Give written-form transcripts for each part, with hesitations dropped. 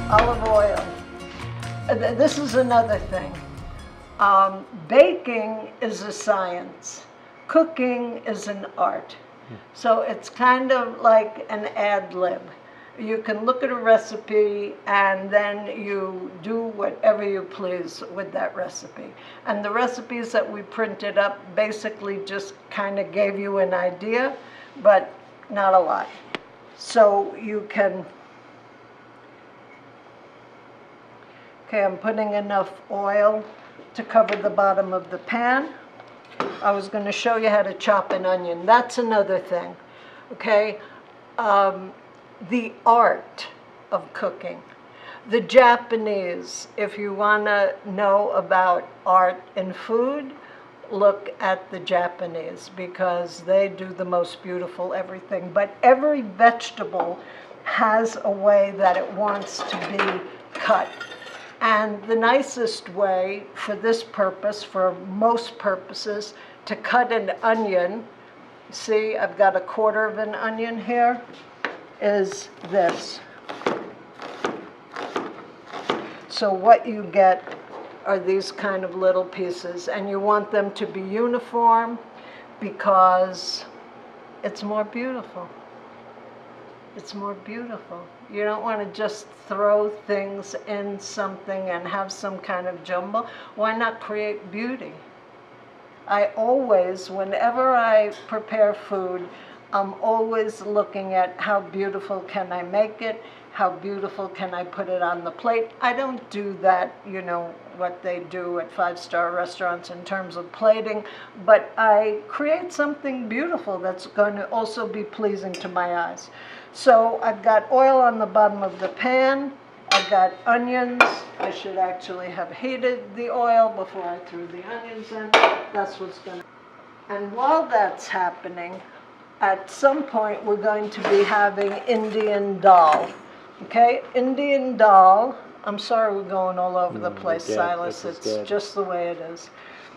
Olive oil. This is another thing. Baking is a science. Cooking is an art. So it's kind of like an ad lib. You can look at a recipe and then you do whatever you please with that recipe. And the recipes that we printed up basically just kind of gave you an idea, but not a lot. So you can, okay, I'm putting enough oil to cover the bottom of the pan. I was going to show you how to chop an onion. That's another thing, okay? The art of cooking. The Japanese, if you want to know about art in food, look at the Japanese because they do the most beautiful everything. But every vegetable has a way that it wants to be cut. And the nicest way for this purpose, for most purposes, to cut an onion, see I've got 1/4 of an onion here, is this. So what you get are these kind of little pieces, and you want them to be uniform because it's more beautiful. It's more beautiful. You don't want to just throw things in something and have some kind of jumble. Why not create beauty? I always, whenever I prepare food, I'm always looking at how beautiful can I make it, how beautiful can I put it on the plate. I don't do that, you know, what they do at five-star restaurants in terms of plating, but I create something beautiful that's going to also be pleasing to my eyes. So I've got oil on the bottom of the pan. I've got onions. I should actually have heated the oil before I threw the onions in. That's what's going to. And while that's happening, at some point we're going to be having Indian dal. Okay, Indian dal. I'm sorry we're going all over the place, Silas. It's just the way it is.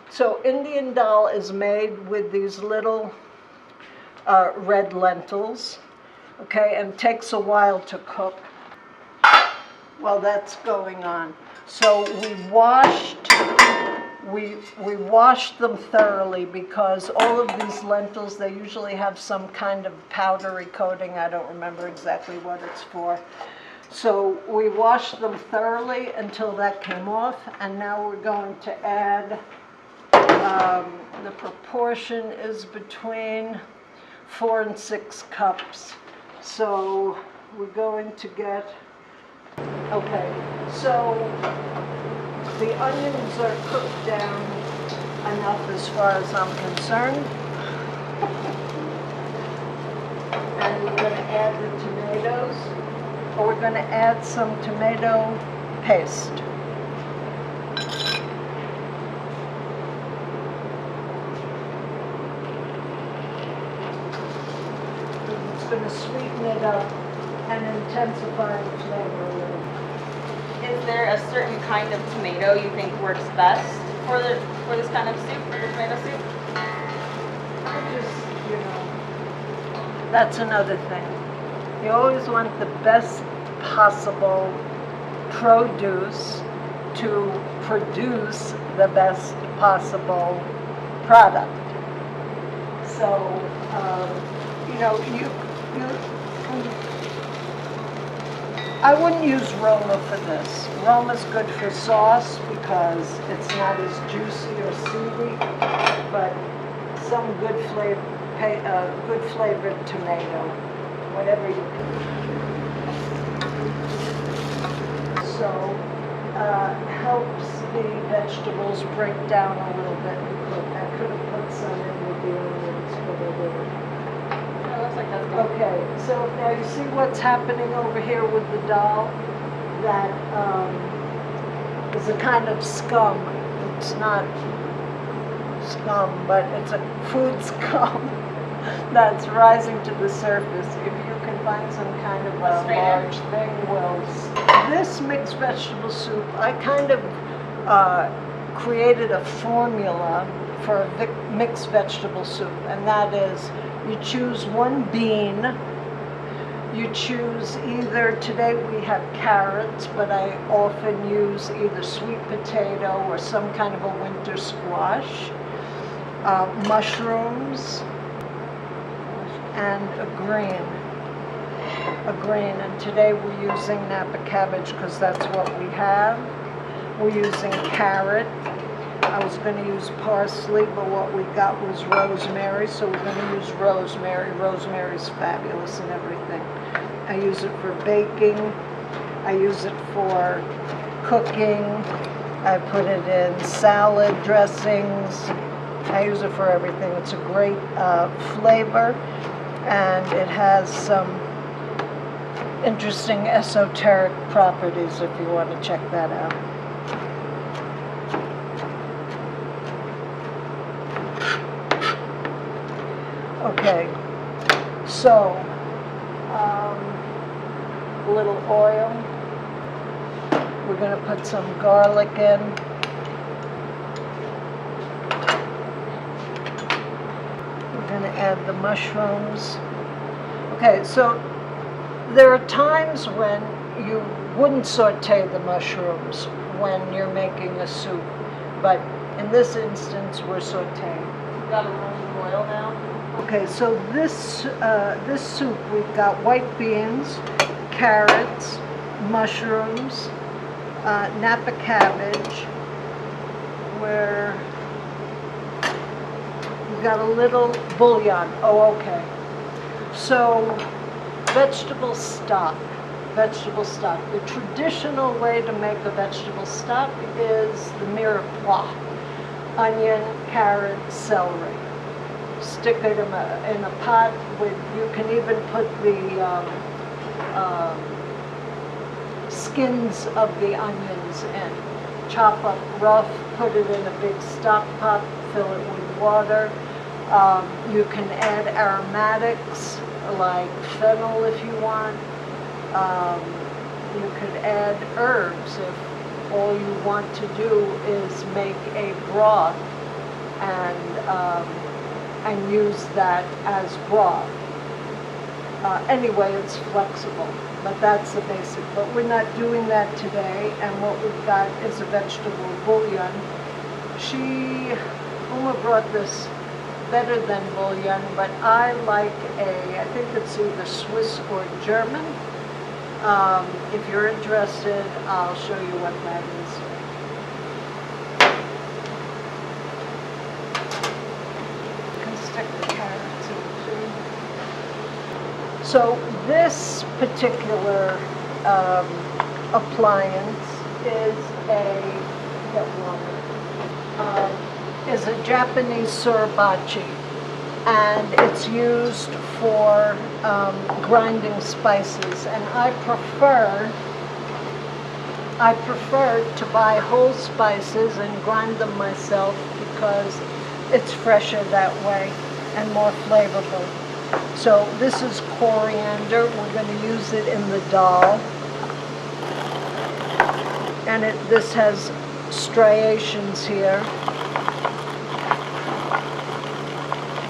So Indian dal is made with these little red lentils. Okay, and takes a while to cook. Well, that's going on. So we washed them thoroughly because all of these lentils, they usually have some kind of powdery coating. I don't remember exactly what it's for. So we washed them thoroughly until that came off, and now we're going to add, the proportion is between 4 and 6 cups. So we're going to get, okay, so the onions are cooked down enough as far as I'm concerned. And we're going to add the tomatoes, or we're going to add some tomato paste. Going to sweeten it up and intensify the flavor a little. Is there a certain kind of tomato you think works best for this kind of soup, for the tomato soup? I just, you know, that's another thing. You always want the best possible produce to produce the best possible product. So, you know, I wouldn't use Roma for this. Roma's good for sauce because it's not as juicy or seedy, but some good flavored tomato, whatever you can. So helps the vegetables break down a little bit. I could have put some in with the onions, but I didn't. Like that's good. Okay, so now you see what's happening over here with the dal? That is a kind of scum. It's not scum, but it's a food scum that's rising to the surface. If you can find some kind of a large thing, this mixed vegetable soup, I kind of created a formula for a mixed vegetable soup, and that is, you choose one bean, You choose either, today we have carrots, but I often use either sweet potato or some kind of a winter squash, mushrooms, and a green. And today we're using Napa cabbage because that's what we have. We're using carrot. I was going to use parsley, but what we got was rosemary, so we're going to use rosemary. Rosemary's fabulous and everything. I use it for baking. I use it for cooking. I put it in salad dressings. I use it for everything. It's a great flavor, and it has some interesting esoteric properties if you want to check that out. Okay, so a little oil. We're going to put some garlic in. We're going to add the mushrooms. Okay, so there are times when you wouldn't saute the mushrooms when you're making a soup, but in this instance we're sauteing. We've got a rolling oil now. Okay, so this soup, we've got white beans, carrots, mushrooms, Napa cabbage, we've got a little bouillon. Oh, okay. So vegetable stock. The traditional way to make a vegetable stock is the mirepoix: onion, carrot, celery. Stick it in a pot with, you can even put the skins of the onions in. Chop up rough, put it in a big stock pot, fill it with water. You can add aromatics like fennel if you want. You could add herbs if all you want to do is make a broth and use that as broth. Anyway, it's flexible, but that's the basic. But we're not doing that today, and what we've got is a vegetable bouillon. Uma brought this better than bouillon, but I like I think it's either Swiss or German. If you're interested, I'll show you what that is. You can stick the carrots in too. So this particular appliance is is a Japanese suribachi, and it's used for grinding spices. And I prefer to buy whole spices and grind them myself because it's fresher that way and more flavorful. So this is coriander. We're going to use it in the dal, and this has striations here.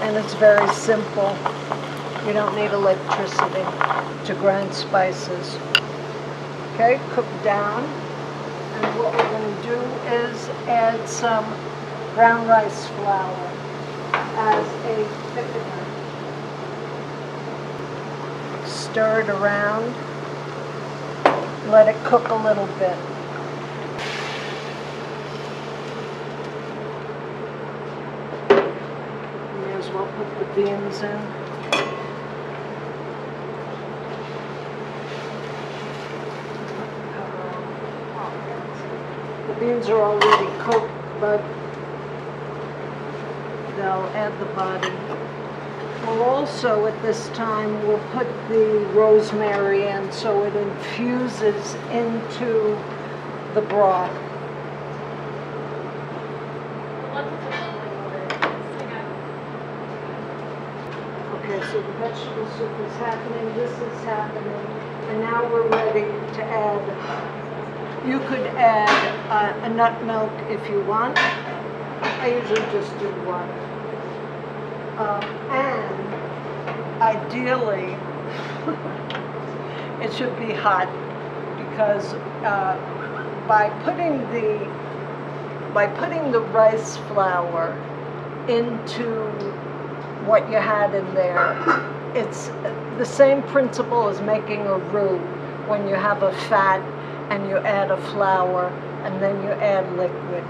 And it's very simple. You don't need electricity to grind spices. Okay, cook down. And what we're going to do is add some brown rice flour as a thickener. Stir it around. Let it cook a little bit. We'll put the beans in. The beans are already cooked, but they'll add the body. We'll also, at this time, we'll put the rosemary in so it infuses into the broth. Okay, so the vegetable soup is happening, this is happening, and now we're ready to add, you could add a nut milk if you want. I usually just do one. And ideally, It should be hot because by putting the rice flour into what you had in there, it's the same principle as making a roux when you have a fat and you add a flour and then you add liquid.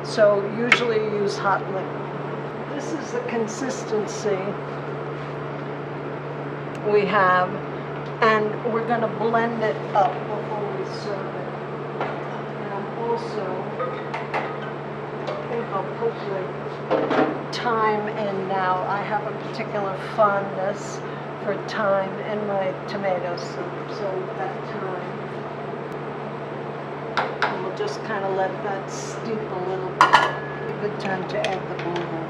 So usually you use hot liquid. This is the consistency we have, and we're going to blend it up before we serve it. And I'm also, I think I'll put the thyme in now. I have a particular fondness for thyme in my tomato soup, so that thyme. And we'll just kind of let that steep a little bit. A good time to add the bouillon.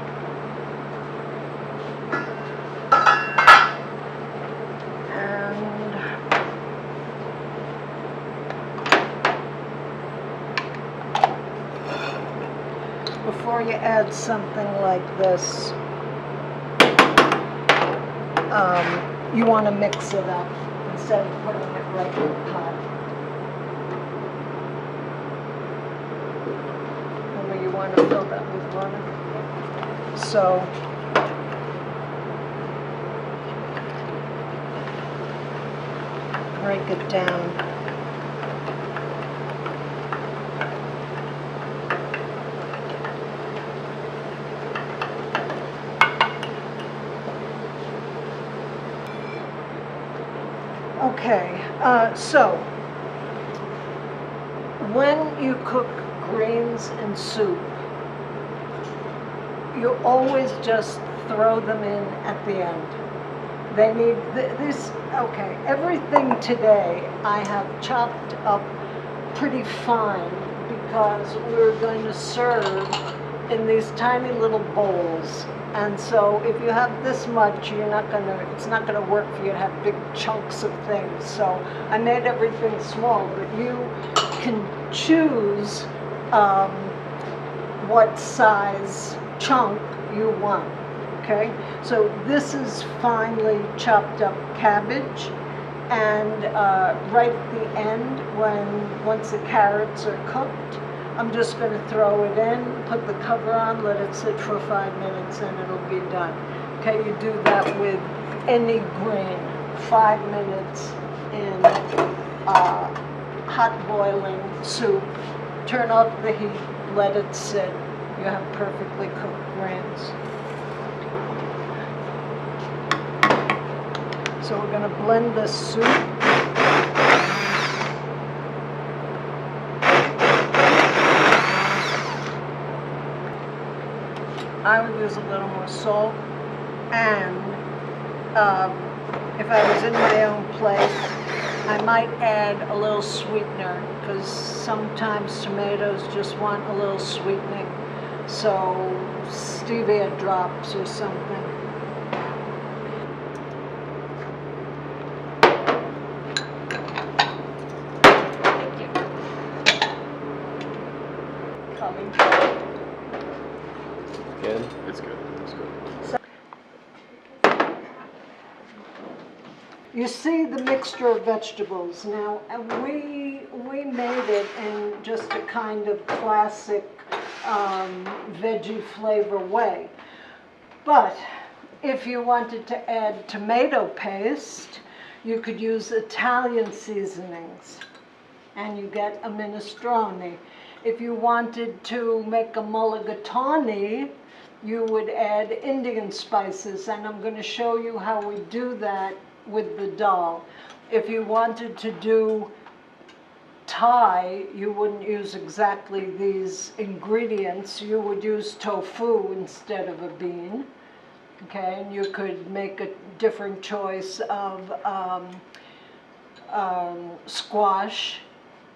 Before you add something like this, you want to mix it up instead of putting it right in the pot. Remember, you want to fill that with water. So, break it down. Okay, so when you cook greens and soup, you always just throw them in at the end. They need this, okay, everything today I have chopped up pretty fine because we're going to serve in these tiny little bowls. And so if you have this much, it's not gonna work for you to have big chunks of things. So I made everything small, but you can choose what size chunk you want, okay? So this is finely chopped up cabbage, and right at the end, once the carrots are cooked, I'm just going to throw it in, put the cover on, let it sit for 5 minutes, and it'll be done. Okay, you do that with any grain. 5 minutes in hot boiling soup. Turn off the heat, let it sit. You have perfectly cooked grains. So we're going to blend the soup. I would use a little more salt, and if I was in my own place, I might add a little sweetener, because sometimes tomatoes just want a little sweetening, so stevia drops or something. Thank you. Coming. Good? It's good. It's good. You see the mixture of vegetables. Now, we made it in just a kind of classic veggie flavor way. But if you wanted to add tomato paste, you could use Italian seasonings, and you get a minestrone. If you wanted to make a mulligatawny, you would add Indian spices, and I'm going to show you how we do that with the dal. If you wanted to do Thai, you wouldn't use exactly these ingredients. You would use tofu instead of a bean. Okay, and you could make a different choice of squash.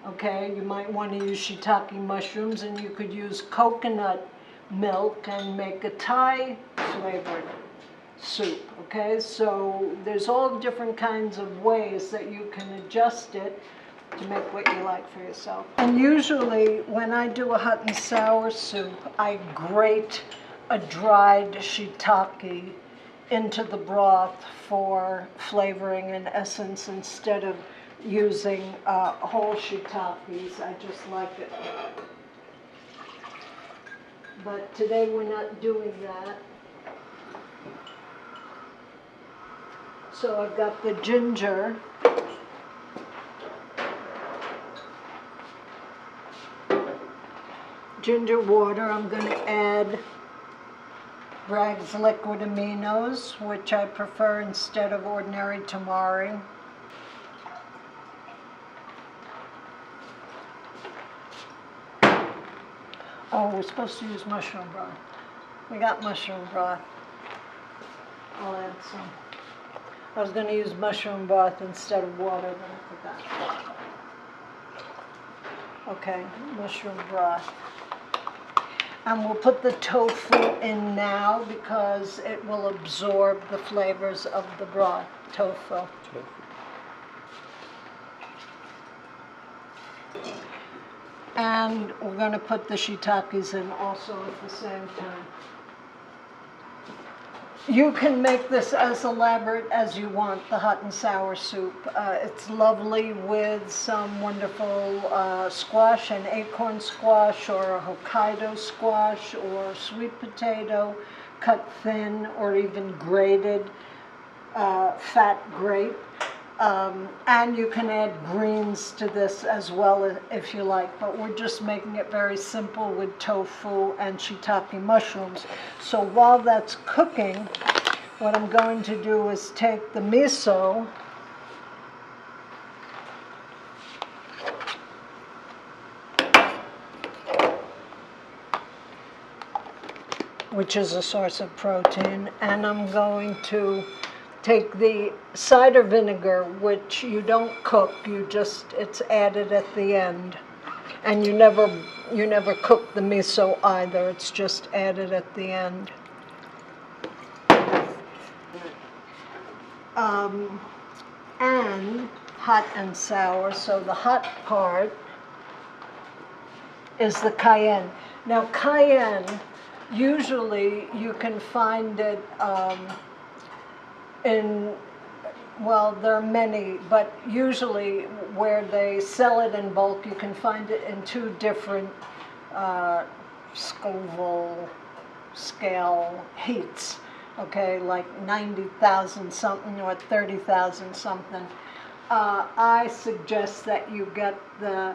Okay, you might want to use shiitake mushrooms, and you could use coconut milk and make a Thai flavored soup. Okay, so there's all different kinds of ways that you can adjust it to make what you like for yourself. And usually when I do a hot and sour soup, I grate a dried shiitake into the broth for flavoring and essence instead of using whole shiitakes. I just like it. But today we're not doing that. So I've got the ginger. Ginger water. I'm going to add Bragg's liquid aminos, which I prefer instead of ordinary tamari. Oh, we're supposed to use mushroom broth. We got mushroom broth. I'll add some. I was going to use mushroom broth instead of water, but I forgot. Okay, mushroom broth. And we'll put the tofu in now because it will absorb the flavors of the broth, tofu. And we're going to put the shiitakes in also at the same time. You can make this as elaborate as you want, the hot and sour soup. It's lovely with some wonderful squash, an acorn squash or a Hokkaido squash or sweet potato cut thin or even grated fat grape. And you can add greens to this as well if you like, but we're just making it very simple with tofu and shiitake mushrooms. So while that's cooking, what I'm going to do is take the miso which is a source of protein, and I'm going to take the cider vinegar, which you don't cook, it's added at the end. And you never cook the miso either, it's just added at the end. And hot and sour, so the hot part is the cayenne. Now cayenne, usually you can find it well, there are many, but usually where they sell it in bulk, you can find it in two different Scoville scale heats, okay, like 90,000 something or 30,000 something. I suggest that you get the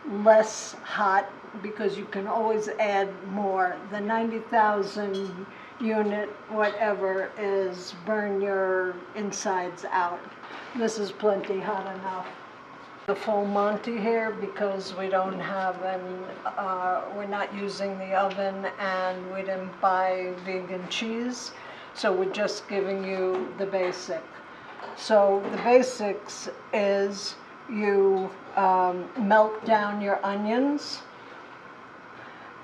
less hot because you can always add more. The 90,000 unit, whatever, is burn your insides out. This is plenty hot enough. The full Monty here because we don't have we're not using the oven and we didn't buy vegan cheese, so we're just giving you the basic. So the basics is you melt down your onions,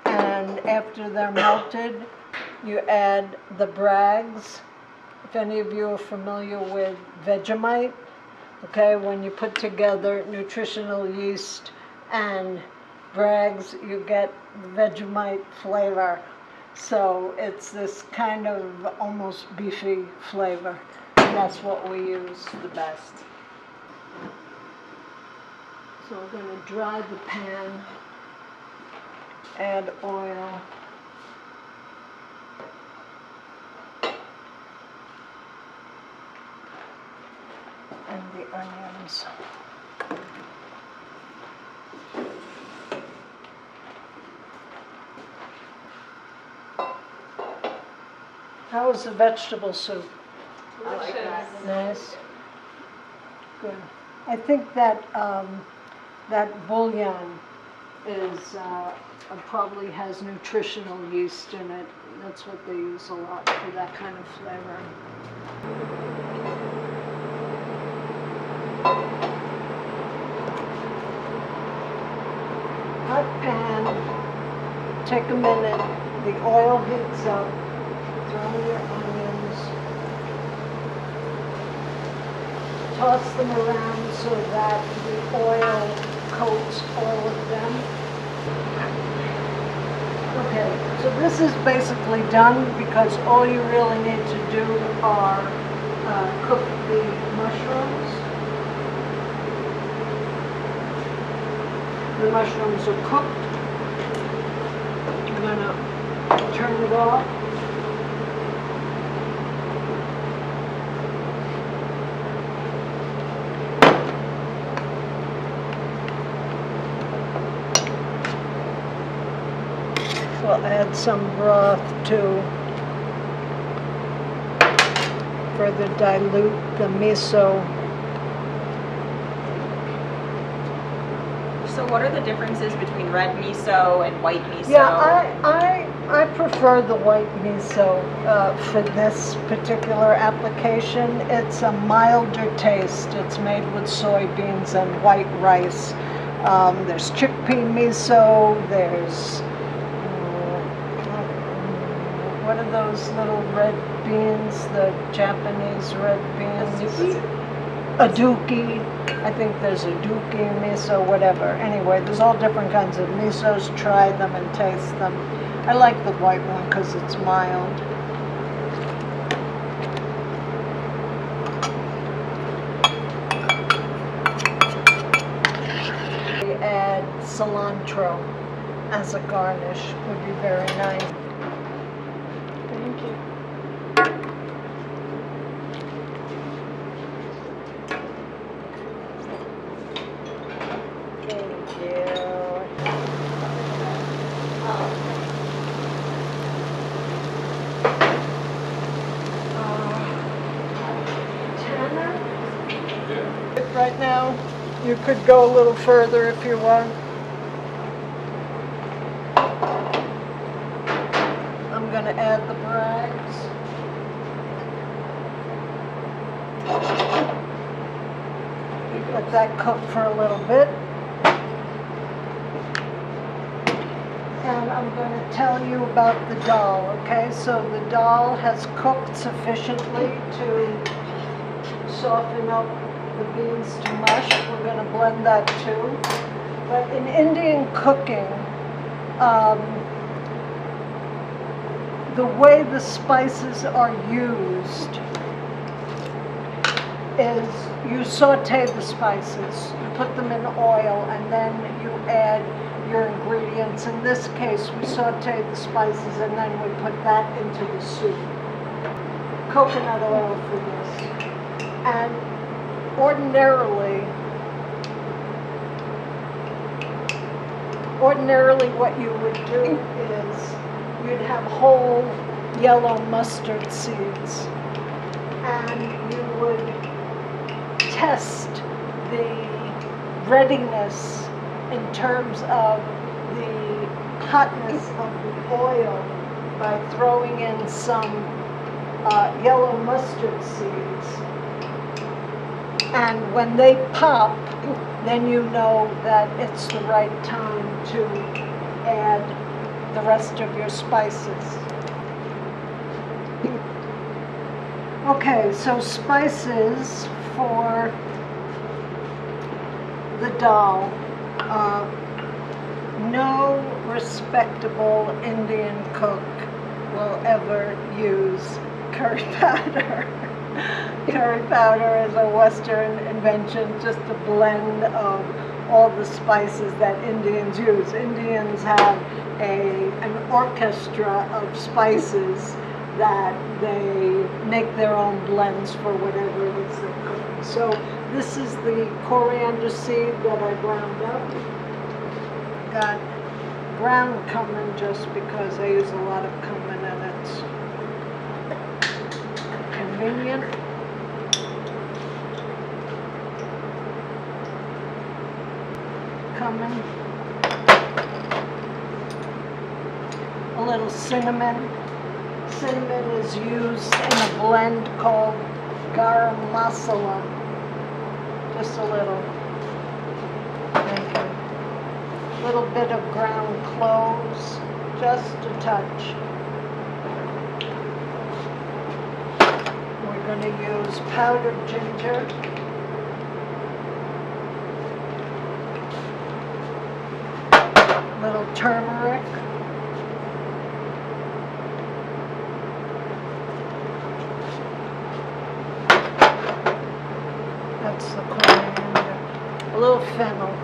and after they're melted, you add the Bragg's. If any of you are familiar with Vegemite, okay, when you put together nutritional yeast and Bragg's, you get the Vegemite flavor. So it's this kind of almost beefy flavor. And that's what we use the best. So we're going to dry the pan, add oil. And the onions. How is the vegetable soup? I like that. Nice. Good. I think that that bouillon is probably has nutritional yeast in it. That's what they use a lot for that kind of flavor. Hot pan, take a minute, the oil heats up, throw in your onions, toss them around so that the oil coats all of them. Okay, so this is basically done because all you really need to do are cook the mushrooms. The mushrooms are cooked. I'm gonna turn it off. We'll add some broth to further dilute the miso. So what are the differences between red miso and white miso? Yeah, I prefer the white miso for this particular application. It's a milder taste. It's made with soybeans and white rice. There's chickpea miso, there's what are those little red beans, the Japanese red beans? Aduki. I think there's aduki, miso, whatever. Anyway, there's all different kinds of misos. Try them and taste them. I like the white one because it's mild. We add cilantro as a garnish. Would be very nice. Thank you. Thank you. Tanner? Yeah. Right now, you could go a little further if you want. I'm going to add the brags. Let that cook for a little bit. And I'm going to tell you about the dal, okay? So the dal has cooked sufficiently to soften up the beans to mush. We're going to blend that too. But in Indian cooking, the way the spices are used is you saute the spices, you put them in oil, and then you add your ingredients. In this case, we saute the spices and then we put that into the soup. Coconut oil for this. And ordinarily what you would do is you'd have whole yellow mustard seeds and you would test the readiness in terms of the hotness of the oil by throwing in some yellow mustard seeds. And when they pop, then you know that it's the right time to add the rest of your spices. Okay, so spices for the dal. No respectable Indian cook will ever use curry powder. Curry powder is a Western invention, just a blend of all the spices that Indians use. Indians have an orchestra of spices that they make their own blends for whatever it is they're cooking. So this is the coriander seed that I ground up. Got ground cumin just because I use a lot of cumin and it's convenient. Cumin. A little cinnamon. Cinnamon is used in a blend called garam masala. Just a little. Thank you. A little bit of ground cloves, just a touch. We're going to use powdered ginger. Little turmeric. That's the coriander. A little fennel.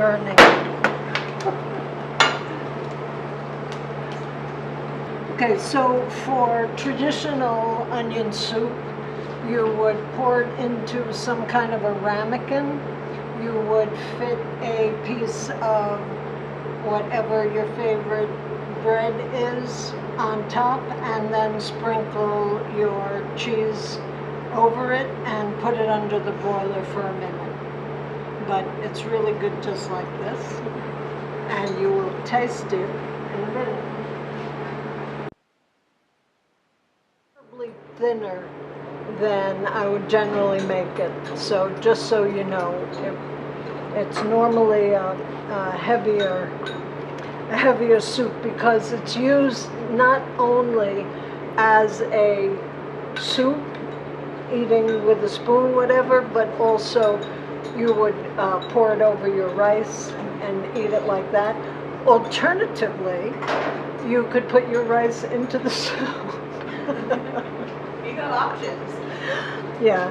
burning. Okay, so for traditional onion soup, you would pour it into some kind of a ramekin. You would fit a piece of whatever your favorite bread is on top, and then sprinkle your cheese over it and put it under the broiler for a minute. But it's really good just like this, and you will taste it in a minute. Probably thinner than I would generally make it. So just so you know, it's normally a heavier soup because it's used not only as a soup, eating with a spoon, whatever, but also you would pour it over your rice and eat it like that. Alternatively, you could put your rice into the soup. You got options. Yeah.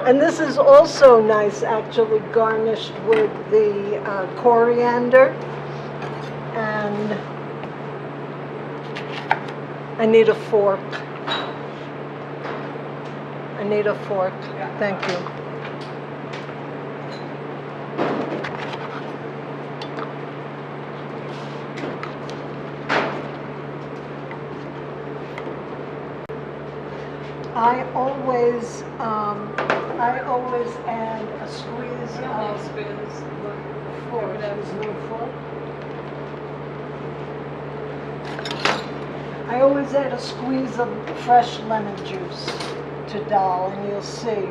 And this is also nice, actually, garnished with the coriander. And I need a fork. I need a fork. Thank you. I always add a squeeze of spoons. fork. There's no fork. I always add a squeeze of fresh lemon juice to dal, and you'll see.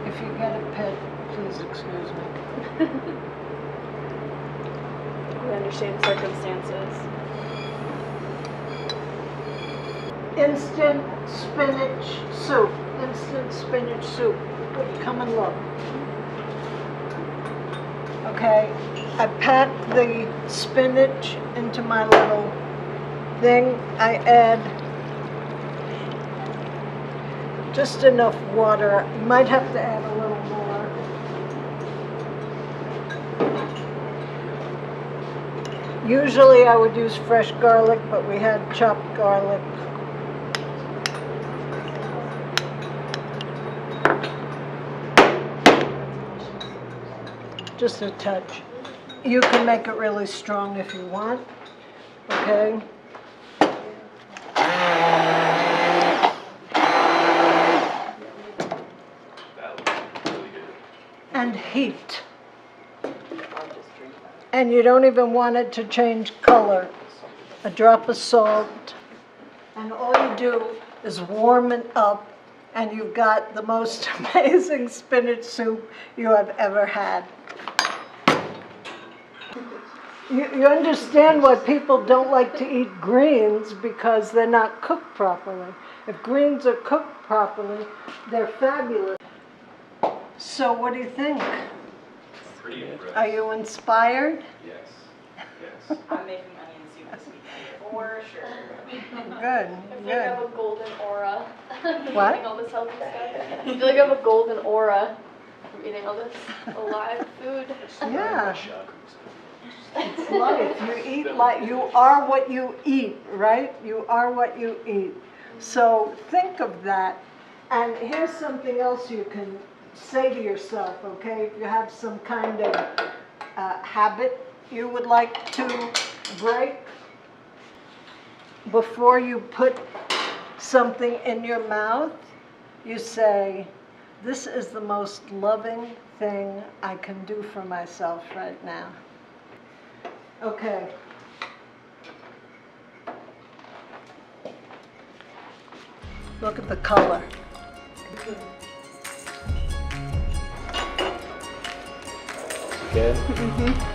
If you get a pit, please excuse me. We understand circumstances. Instant spinach soup. Instant spinach soup. Come and look. Okay, I pack the spinach into my little thing. I add just enough water. You might have to add a little more. Usually I would use fresh garlic, but we had chopped garlic. Just a touch. You can make it really strong if you want, okay? And heat. And you don't even want it to change color. A drop of salt. And all you do is warm it up, and you've got the most amazing spinach soup you have ever had. You understand why people don't like to eat greens, because they're not cooked properly. If greens are cooked properly, they're fabulous. So what do you think? Pretty impressive. Are you inspired? Yes. Yes. I'm making onion soup this weekend for sure. Good, I feel like I have good. a golden aura from What? eating all this healthy stuff. I feel like I have a golden aura from eating all this alive food. Yeah. It's life. You eat like you are what you eat, right? You are what you eat. So think of that. And here's something else you can say to yourself, okay? If you have some kind of habit you would like to break, before you put something in your mouth, you say, "This is the most loving thing I can do for myself right now." Okay. Look at the color. Good?